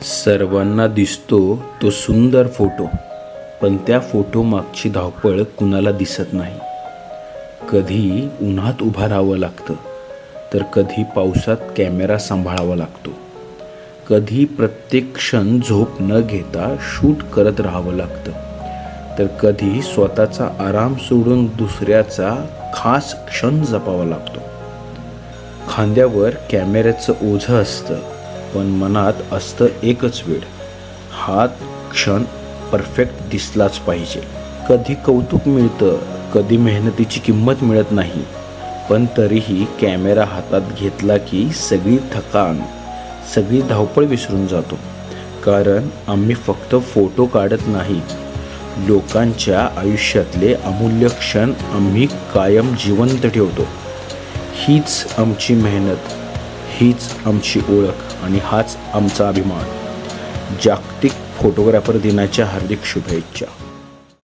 सर्वांना दिसतो तो सुंदर फोटो, पण त्या फोटो मागची धावपळ कुणाला दिसत नाही. कधी उन्हात उभं राहावं लागतं, तर कधी पावसात कॅमेरा सांभाळावा लागतो. कधी प्रत्येक क्षण झोप न घेता शूट करत राहावं लागतं, तर कधी स्वतःचा आराम सोडून दुसऱ्याचा खास क्षण जपावा लागतो. खांद्यावर कॅमेऱ्याचं ओझं असतं, पण मनात असतं एकच वेळ, हा क्षण परफेक्ट दिसलाच पाहिजे. कधी कौतुक मिळतं, कधी मेहनतीची किंमत मिळत नाही, पण तरीही कॅमेरा हातात घेतला की सगळी थकान, सगळी धावपळ विसरून जातो. कारण आम्ही फक्त फोटो काढत नाही, लोकांच्या आयुष्यातले अमूल्य क्षण आम्ही कायम जिवंत ठेवतो. हीच आमची मेहनत, हीच आमची ओळख आणि हाच आमचा अभिमान. जागतिक फोटोग्राफर दिनाच्या हार्दिक शुभेच्छा.